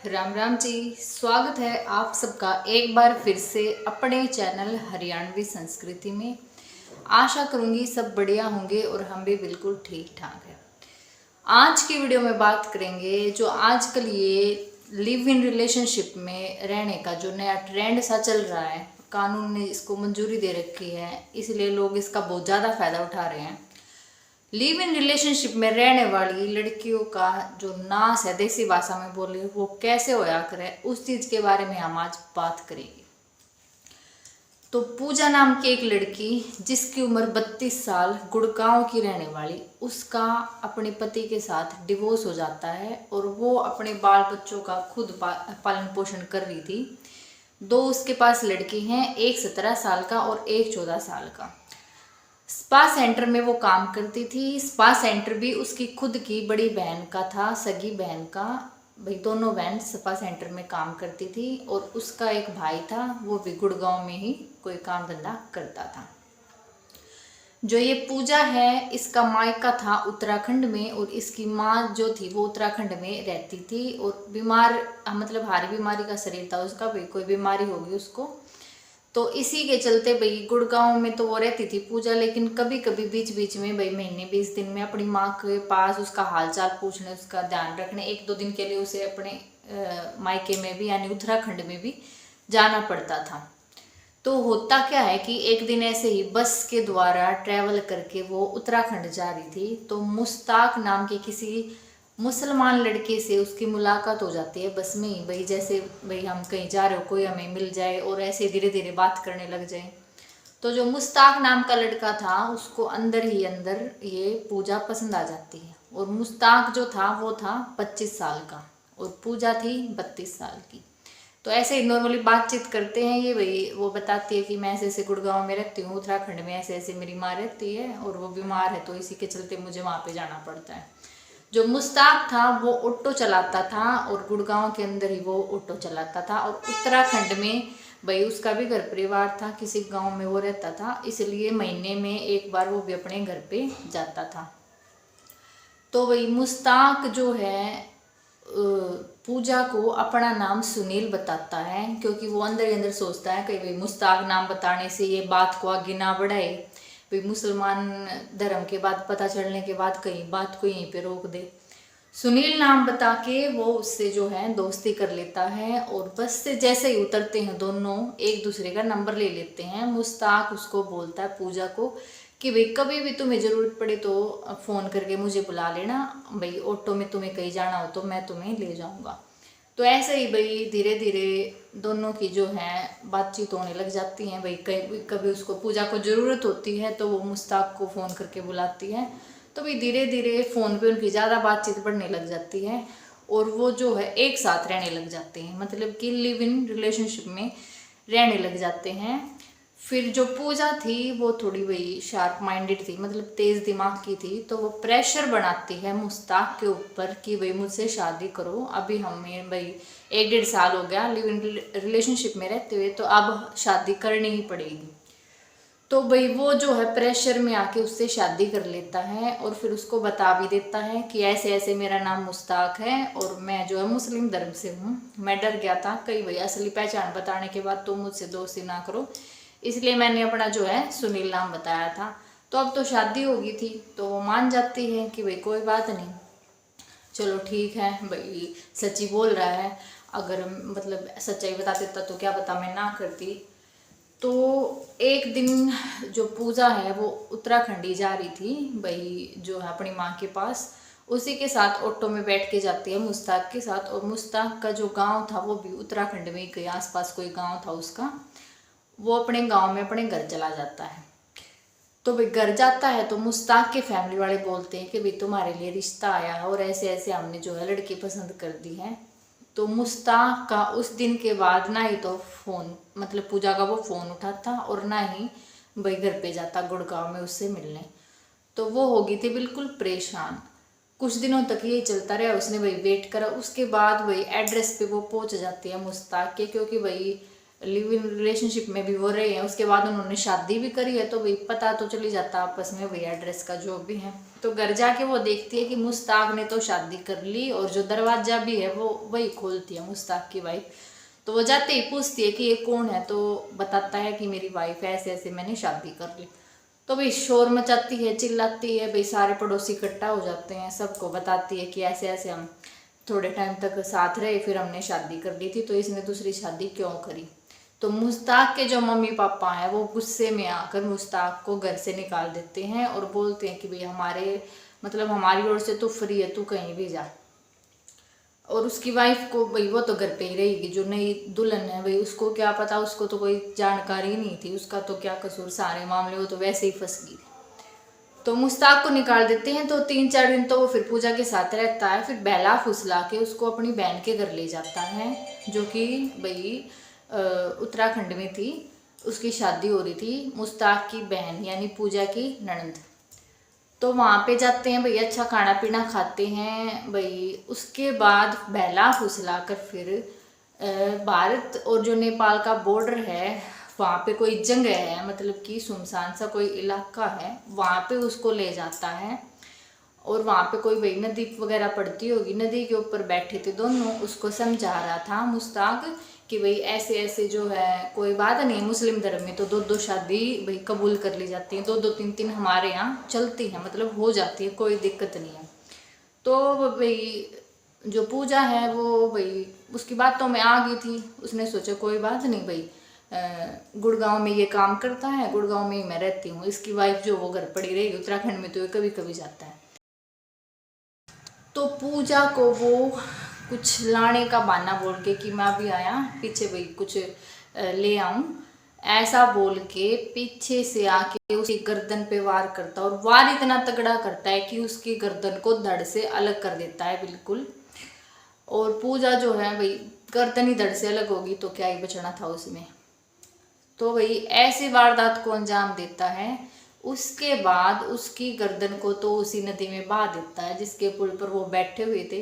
राम राम जी। स्वागत है आप सबका एक बार फिर से अपने चैनल हरियाणवी संस्कृति में। आशा करूंगी सब बढ़िया होंगे और हम भी बिल्कुल ठीक ठाक हैं। आज की वीडियो में बात करेंगे जो आजकल ये लिव इन रिलेशनशिप में रहने का जो नया ट्रेंड सा चल रहा है, कानून ने इसको मंजूरी दे रखी है, इसलिए लोग इसका बहुत ज़्यादा फायदा उठा रहे हैं। लिव इन रिलेशनशिप में रहने वाली लड़कियों का जो नाश है, देसी भाषा में बोले, वो कैसे होया करे, उस चीज के बारे में हम आज बात करेंगे। तो पूजा नाम की एक लड़की जिसकी उम्र 32 साल, गुड़गांव की रहने वाली, उसका अपने पति के साथ डिवोर्स हो जाता है और वो अपने बाल बच्चों का खुद पालन पोषण कर रही थी। दो उसके पास लड़की हैं, एक 17 साल का और एक 14 साल का। स्पा सेंटर में वो काम करती थी। स्पा सेंटर भी उसकी खुद की बड़ी बहन का था, सगी बहन का। भाई दोनों बहन स्पा सेंटर में काम करती थी और उसका एक भाई था, वो भी गुड़गांव में ही कोई काम धंधा करता था। जो ये पूजा है, इसका मायका था उत्तराखंड में और इसकी माँ जो थी वो उत्तराखंड में रहती थी और बीमार, मतलब भारी बीमारी का शरीर था उसका, भाई कोई बीमारी होगी उसको, तो इसी के चलते भाई गुड़गांव में तो वो रहती थी पूजा, लेकिन कभी कभी बीच बीच में भाई महीने 20 दिन में अपनी माँ के पास उसका हालचाल पूछने, उसका ध्यान रखने 1-2 दिन के लिए उसे अपने मायके में भी यानी उत्तराखंड में भी जाना पड़ता था। तो होता क्या है कि एक दिन ऐसे ही बस के द्वारा ट्रैवल करके वो उत्तराखंड जा रही थी, तो मुश्ताक नाम के किसी मुसलमान लड़के से उसकी मुलाकात हो जाती है बस में ही। भाई जैसे भाई हम कहीं जा रहे हो, कोई हमें मिल जाए और ऐसे धीरे धीरे बात करने लग जाए। तो जो मुश्ताक नाम का लड़का था उसको अंदर ही अंदर ये पूजा पसंद आ जाती है। और मुश्ताक जो था वो था 25 साल का और पूजा थी 32 साल की। तो ऐसे ही नॉर्मली बातचीत करते हैं ये, भाई वो बताती है कि मैं ऐसे ऐसे गुड़गांव में रहती हूँ, उत्तराखंड में ऐसे ऐसे मेरी माँ रहती है और वो बीमार है, तो इसी के चलते मुझे वहाँ पे जाना पड़ता है। जो मुश्ताक था वो ऑटो चलाता था और गुड़गांव के अंदर ही वो ऑटो चलाता था और उत्तराखंड में भाई उसका भी घर परिवार था, किसी गांव में वो रहता था, इसलिए महीने में एक बार वो भी अपने घर पे जाता था। तो भाई मुश्ताक जो है पूजा को अपना नाम सुनील बताता है, क्योंकि वो अंदर ही अंदर सोचता है कि भाई मुश्ताक नाम बताने से ये बात को आगे ना बढ़ाए, भाई मुसलमान धर्म के बाद पता चलने के बाद कहीं बात को यहीं पे रोक दे। सुनील नाम बता के वो उससे जो है दोस्ती कर लेता है और बस से जैसे ही उतरते हैं दोनों एक दूसरे का नंबर ले लेते हैं। मुश्ताक उसको बोलता है पूजा को कि भाई कभी भी तुम्हें ज़रूरत पड़े तो फ़ोन करके मुझे बुला लेना, भाई ऑटो में तुम्हें कहीं जाना हो तो मैं तुम्हें ले जाऊंगा। तो ऐसे ही भाई धीरे धीरे दोनों की जो है बातचीत होने लग जाती है। भाई कभी उसको पूजा को ज़रूरत होती है तो वो मुश्ताक को फ़ोन करके बुलाती है, तो भाई धीरे धीरे फ़ोन पे उनकी ज़्यादा बातचीत बढ़ने लग जाती है और वो जो है एक साथ रहने लग जाते हैं, मतलब कि लिव इन रिलेशनशिप में रहने लग जाते हैं। फिर जो पूजा थी वो थोड़ी वही शार्प माइंडेड थी, मतलब तेज़ दिमाग की थी, तो वो प्रेशर बनाती है मुश्ताक के ऊपर कि भाई मुझसे शादी करो। अभी हमें भाई 1-1.5 साल हो गया लिव इन रिलेशनशिप में रहते हुए, तो अब शादी करनी ही पड़ेगी। तो भाई वो जो है प्रेशर में आके उससे शादी कर लेता है और फिर उसको बता भी देता है कि ऐसे ऐसे मेरा नाम मुश्ताक है और मैं जो है मुस्लिम धर्म से हूँ। मैं डर गया था कई भाई असली पहचान बताने के बाद तुम मुझसे दोस्ती ना करो, इसलिए मैंने अपना जो है सुनील नाम बताया था। तो अब तो शादी होगी थी तो वो मान जाती है कि भाई कोई बात नहीं, चलो ठीक है, भाई सच्ची बोल रहा है, अगर मतलब सच्चाई बता देता तो क्या पता मैं ना करती। तो एक दिन जो पूजा है वो उत्तराखंड ही जा रही थी भाई जो है अपनी माँ के पास, उसी के साथ ऑटो में बैठ के जाती है मुश्ताक के साथ। और मुश्ताक का जो गांव था वो भी उत्तराखंड में ही कहीं आसपास कोई गांव था उसका, वो अपने गांव में अपने घर चला जाता है। तो भाई घर जाता है तो मुश्ताक के फैमिली वाले बोलते हैं कि भाई तुम्हारे लिए रिश्ता आया है और ऐसे ऐसे हमने जो है लड़की पसंद कर दी है। तो मुश्ताक का उस दिन के बाद ना ही तो फ़ोन, मतलब पूजा का वो फ़ोन उठाता और ना ही भाई घर पे जाता गुड़गांव में उससे मिलने। तो वो हो गई थी बिल्कुल परेशान। कुछ दिनों तक यही चलता रहा, उसने भाई वेट करा, उसके बाद भाई एड्रेस पे वो पहुंच जाती है मुश्ताक के, क्योंकि भाई लिव इन रिलेशनशिप में भी वो रहे हैं, उसके बाद उन्होंने शादी भी करी है, तो भाई पता तो चल ही जाता आपस में भाई एड्रेस का जो भी है। तो घर जाके वो देखती है कि मुश्ताक ने तो शादी कर ली, और जो दरवाजा भी है वो वही खोलती है मुश्ताक की वाइफ। तो वो जाते ही पूछती है कि ये कौन है, तो बताता है कि मेरी वाइफ है, ऐसे ऐसे मैंने शादी कर ली। तो भाई शोर मचाती है, चिल्लाती है, भाई सारे पड़ोसी इकट्ठा हो जाते हैं, सबको बताती है कि ऐसे ऐसे हम थोड़े टाइम तक साथ रहे, फिर हमने शादी कर ली थी, तो इसने दूसरी शादी क्यों करी। तो मुश्ताक के जो मम्मी पापा हैं वो गुस्से में आकर मुश्ताक को घर से निकाल देते हैं और बोलते हैं कि भाई हमारे मतलब हमारी ओर से तो फ्री है, तू कहीं भी जा। और उसकी वाइफ को भाई वो तो घर पे ही रहेगी, जो नई दुल्हन है भाई उसको क्या पता, उसको तो कोई जानकारी नहीं थी, उसका तो क्या कसूर, सारे मामले वो तो वैसे ही फंस गई। तो मुश्ताक को निकाल देते हैं। तो 3-4 दिन तो वो फिर पूजा के साथ रहता है, फिर बहला फुसला के उसको अपनी बहन के घर ले जाता है, जो कि भाई उत्तराखंड में थी, उसकी शादी हो रही थी मुश्ताक की बहन यानी पूजा की ननंद। तो वहाँ पे जाते हैं भाई, अच्छा खाना पीना खाते हैं भाई। उसके बाद बहला फुसला कर फिर भारत और जो नेपाल का बॉर्डर है वहाँ पे कोई जगह है, मतलब कि सुनसान सा कोई इलाका है, वहाँ पे उसको ले जाता है। और वहाँ पे कोई भाई नदी वगैरह पड़ती होगी, नदी के ऊपर बैठे थे दोनों, उसको समझा रहा था मुश्ताक कि भाई ऐसे ऐसे जो है कोई बात नहीं है, मुस्लिम धर्म में तो 2-2 शादी भाई कबूल कर ली जाती हैं, 2-2 3-3 हमारे यहाँ चलती हैं, मतलब हो जाती है, कोई दिक्कत नहीं है। तो भाई जो पूजा है वो भाई उसकी बातों में आ गई थी, उसने सोचा कोई बात नहीं भाई, गुड़गांव में ये काम करता है, गुड़गांव में ही मैं रहती हूँ, इसकी वाइफ जो वो घर पड़ी रहेगी, उत्तराखंड में तो ये कभी कभी जाता है। तो पूजा को वो कुछ लाने का बहाना बोल के कि मैं अभी आया पीछे भाई कुछ ले आऊं, ऐसा बोल के पीछे से आके उसकी गर्दन पे वार करता है, और वार इतना तगड़ा करता है कि उसकी गर्दन को धड़ से अलग कर देता है बिल्कुल। और पूजा जो है भाई गर्दन ही धड़ से अलग होगी तो क्या ही बचना था उसमें। तो भाई ऐसी वारदात को अंजाम देता है। उसके बाद उसकी गर्दन को तो उसी नदी में बहा देता है जिसके पुल पर वो बैठे हुए थे,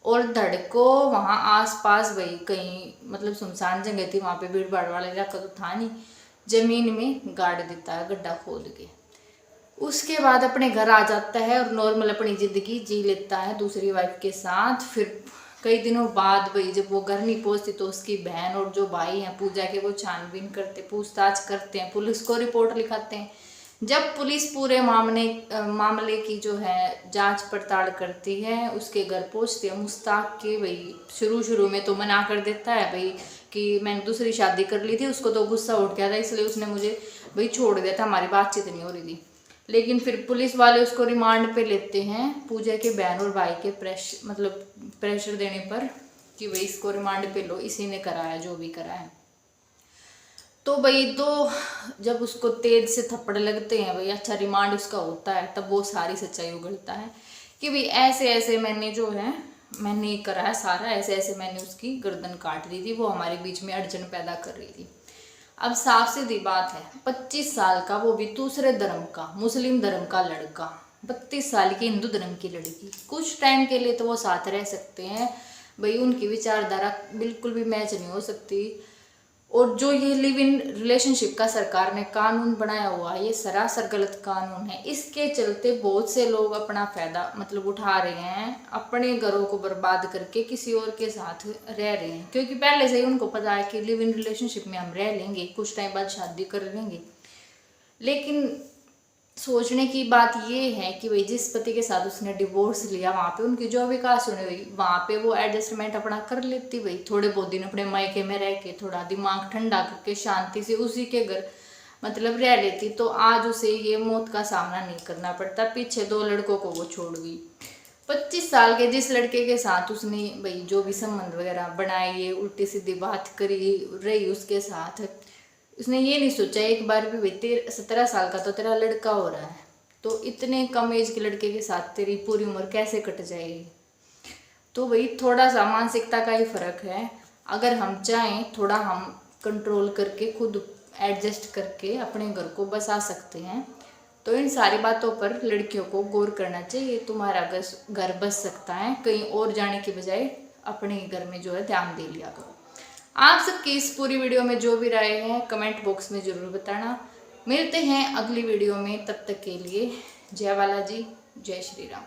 और धड़ को वहाँ आसपास भाई कहीं मतलब सुनसान जगह थी, वहाँ पे भीड़ भाड़ वाला इलाका तो था नहीं, जमीन में गाड़ देता है गड्ढा खोद के। उसके बाद अपने घर आ जाता है और नॉर्मल अपनी ज़िंदगी जी लेता है दूसरी वाइफ के साथ। फिर कई दिनों बाद भाई जब वो घर नहीं पहुंचती तो उसकी बहन और जो भाई हैं पूजा के वो छानबीन करते, पूछताछ करते हैं, पुलिस को रिपोर्ट लिखाते हैं। जब पुलिस पूरे मामले की जो है जांच पड़ताल करती है, उसके घर पहुंचते हैं मुश्ताक के भाई शुरू में तो मना कर देता है भाई कि मैंने दूसरी शादी कर ली थी, उसको तो गुस्सा उठ गया था इसलिए उसने मुझे भाई छोड़ दिया था, हमारी बातचीत नहीं हो रही थी। लेकिन फिर पुलिस वाले उसको रिमांड पे लेते हैं पूजा के बहन और भाई के प्रेशर देने पर कि भाई इसको रिमांड पे लो, इसी ने कराया जो भी कराया। तो भाई तो जब उसको तेज से थप्पड़ लगते हैं भाई, अच्छा रिमांड उसका होता है, तब वो सारी सच्चाई उगलता है कि भाई ऐसे ऐसे मैंने जो है मैंने कराया सारा, ऐसे ऐसे मैंने उसकी गर्दन काट दी थी, वो हमारे बीच में अड़चन पैदा कर रही थी। अब साफ सीधी बात है, 25 साल का वो भी दूसरे धर्म का मुस्लिम धर्म का लड़का, 32 साल की हिंदू धर्म की लड़की, कुछ टाइम के लिए तो वो साथ रह सकते हैं भाई, उनकी विचारधारा बिल्कुल भी मैच नहीं हो सकती। और जो ये लिव इन रिलेशनशिप का सरकार ने कानून बनाया हुआ है, ये सरासर गलत कानून है। इसके चलते बहुत से लोग अपना फायदा मतलब उठा रहे हैं, अपने घरों को बर्बाद करके किसी और के साथ रह रहे हैं, क्योंकि पहले से ही उनको पता है कि लिव इन रिलेशनशिप में हम रह लेंगे, कुछ टाइम बाद शादी कर लेंगे। लेकिन सोचने की बात ये है कि भाई जिस पति के साथ उसने डिवोर्स लिया वहाँ पे उनकी जो विकास होने हुई, वहाँ पे वो एडजस्टमेंट अपना कर लेती भाई, थोड़े बहुत दिन अपने मायके में रह के थोड़ा दिमाग ठंडा करके शांति से उसी के घर मतलब रह लेती, तो आज उसे ये मौत का सामना नहीं करना पड़ता। पीछे 2 लड़कों को वो छोड़ गई। 25 साल के जिस लड़के के साथ उसने भाई जो भी संबंध वगैरह बनाए, ये उल्टी सीधी बात करी रही उसके साथ, उसने ये नहीं सोचा एक बार भी भाई 17 साल का तो तेरा लड़का हो रहा है, तो इतने कम एज के लड़के के साथ तेरी पूरी उम्र कैसे कट जाएगी। तो भाई थोड़ा सा मानसिकता का ही फर्क है, अगर हम चाहें थोड़ा हम कंट्रोल करके खुद एडजस्ट करके अपने घर को बसा सकते हैं, तो इन सारी बातों पर लड़कियों को गौर करना चाहिए। तुम्हारा घर बस सकता है, कहीं और जाने के बजाय अपने घर में जो है ध्यान दे लिया करो। आप सबकी इस पूरी वीडियो में जो भी राय है कमेंट बॉक्स में ज़रूर बताना। मिलते हैं अगली वीडियो में, तब तक के लिए जय बालाजी, जय श्री राम।